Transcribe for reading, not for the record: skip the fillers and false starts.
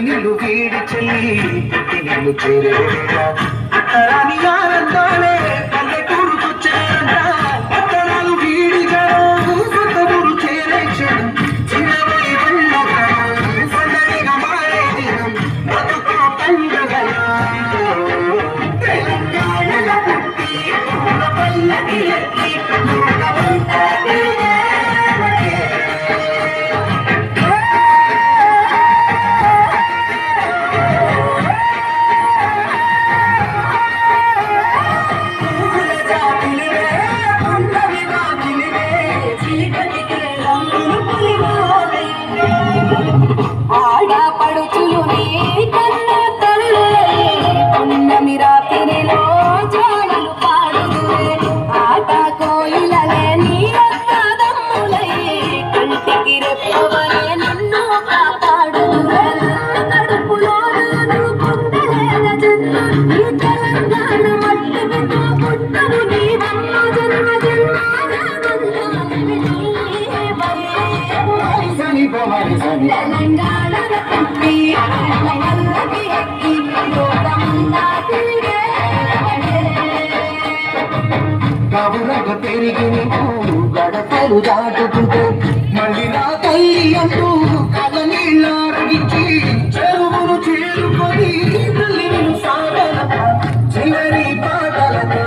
నిన్ను వీడి చెల్లి నిన్ను చేరేవేళ అత్తరాని ఆనందాలే పల్లెటూరుకొచ్చేంట అత్తరాలు వీడి జనం సొంతూరు చేరే క్షణం చిన్నవై సందడిగా మారే దినం బతుకు పండుగలా తెలంగాణల పుట్టి పూల పల్లకి ఎక్కి లోకమంతా ఆడపడుచులు నీ కన్న తల్లి పున్నమి రాత్రిలో జ్వాలలు పాడుదురే ఆట కోయిలలే నీ అన్నదమ్ములై కంటికి రెప్పవలే నన్ను కాపాడుదురే కడుపులో కుండలేన జన్మ ఈ తెలంగాణ మట్టుకు పుట్టను నీ వన్న జన్మ జన్మాల తెలంగాణ గబురగ పెరిగి నీకు గడపలు దాటుతుంటే మళ్ళీ నా తల్లి అంటూ కళ్ళ నీళ్ళారగించి చెరువును చేరుకొని తల్లిని సాగల చివరి పాటలతో